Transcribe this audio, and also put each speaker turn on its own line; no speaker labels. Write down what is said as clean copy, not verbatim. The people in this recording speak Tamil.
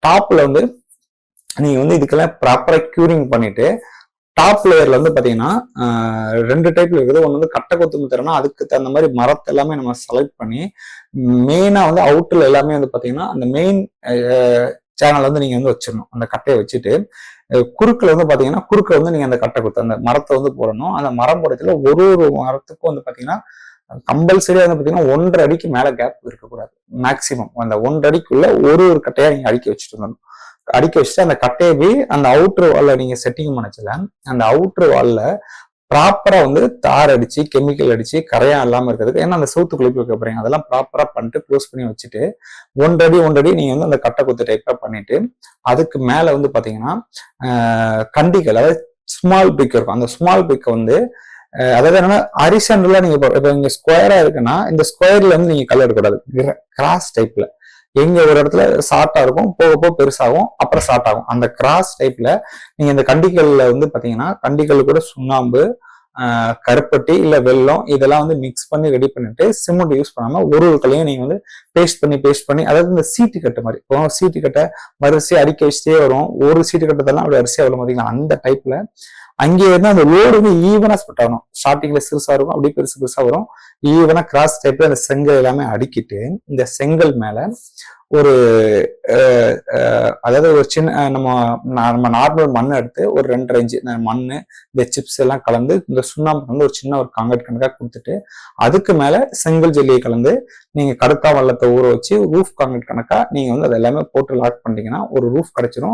டாப்ல வந்து நீங்க வந்து இதுக்கெல்லாம் ப்ராப்பரா கியூரிங் பண்ணிட்டு டாப் லேயர்ல வந்து பாத்தீங்கன்னா 2 டைப்ல இருக்குது. ஒன்று வந்து கட்டை கொத்து தரனா அதுக்கு தகுந்த மாதிரி மரத்தை எல்லாமே நம்ம செலக்ட் பண்ணி மெயினா வந்து அவுட்ல எல்லாமே வந்து பாத்தீங்கன்னா அந்த மெயின் சேனல் வந்து நீங்க வந்து வச்சிடணும். அந்த கட்டையை வச்சுட்டு குறுக்குல வந்து பாத்தீங்கன்னா குறுக்க வந்து நீங்க அந்த கட்டை கொத்து அந்த மரத்தை வந்து போடணும். அந்த மரம் போடத்துல ஒரு மரத்துக்கும் வந்து பாத்தீங்கன்னா கம்பல்சரியா வந்து பாத்தீங்கன்னா 1.5 அடிக்கு மேல கேப் இருக்கக்கூடாது. மேக்சிமம் அந்த 1.5 அடிக்குள்ள ஒரு கட்டையா நீங்க அடுக்கி வச்சுட்டு வரணும். அடுக்கி வச்சுட்டு அந்த கட்டையை போய் அந்த அவுட்ரு வால்ல நீங்க செட்டிங் பண்ணச்சுல அந்த அவுட்ரு வால்ல ப்ராப்பரா வந்து தார் அடிச்சு கெமிக்கல் அடிச்சு கரையா இல்லாம இருக்கிறதுக்கு, ஏன்னா அந்த சவுத்து குளிப்பு வைக்க போறீங்க, அதெல்லாம் ப்ராப்பரா பண்ணிட்டு க்ளோஸ் பண்ணி வச்சுட்டு 1.5 அடி நீங்க வந்து அந்த கட்டை குத்து டைப்பா பண்ணிட்டு அதுக்கு மேல வந்து பாத்தீங்கன்னா கண்டிகள், அதாவது ஸ்மால் பிக் இருக்கும். அந்த ஸ்மால் பிக்கை வந்து அதாவது என்னன்னா ஹரிசாண்டலா நீங்க இப்ப இங்க ஸ்கொயரா இருக்குன்னா இந்த ஸ்கொயர்ல இருந்து நீங்க கல் எடுக்கக்கூடாது. கிராஸ் டைப்ல எங்க ஒரு இடத்துல ஷார்ட்டா இருக்கும், போக போக பெருசாகும், அப்புறம் ஷார்ட் ஆகும். அந்த கிராஸ் டைப்ல நீங்க இந்த கண்டிகள்ல வந்து பாத்தீங்கன்னா கண்டிகள் கூட சுண்ணாம்பு, கருப்பட்டி இல்ல வெல்லம் இதெல்லாம் வந்து மிக்ஸ் பண்ணி ரெடி பண்ணிட்டு சிமெண்ட் யூஸ் பண்ணாம ஒரு கல்லையும் நீங்க வந்து பேஸ்ட் பண்ணி அதாவது இந்த சீட்டு கட்டு மாதிரி இப்போ சீட்டு கட்டை வரிசையை அடிக்க வச்சுட்டே வரும். ஒரு சீட்டு கட்டத்தெல்லாம் அப்படி வரிசையா வரும் பாத்தீங்கன்னா அந்த டைப்ல அங்கே வந்து அந்த லோடு வந்து ஈவனா ஸ்பிட் ஆகணும். ஸ்டார்டிங்ல சிறுசா இருக்கும், அப்படியே பெருசா வரும். ஈவனா கிராஸ் டைப்ல அந்த செங்கல் எல்லாமே அடுக்கிட்டு இந்த செங்கல் மேல ஒரு அதாவது ஒரு சின்ன நம்ம நார்மல் மண் எடுத்து ஒரு 2.5 இன்ச்சு மண்ணு இந்த சிப்ஸ் எல்லாம் கலந்து இந்த சுண்ணாம்பு வந்து ஒரு சின்ன ஒரு காங்கிரீட் கணக்கா கொடுத்துட்டு அதுக்கு மேல செங்கல் ஜெல்லியை கலந்து நீங்க கடுக்கா வள்ளத்தை ஊற வச்சு ரூஃப் காங்கிரீட் கணக்கா நீங்க வந்து அது எல்லாமே போட்டு லாக் பண்ணிட்டீங்கன்னா ஒரு ரூஃப் கிடைச்சிடும்.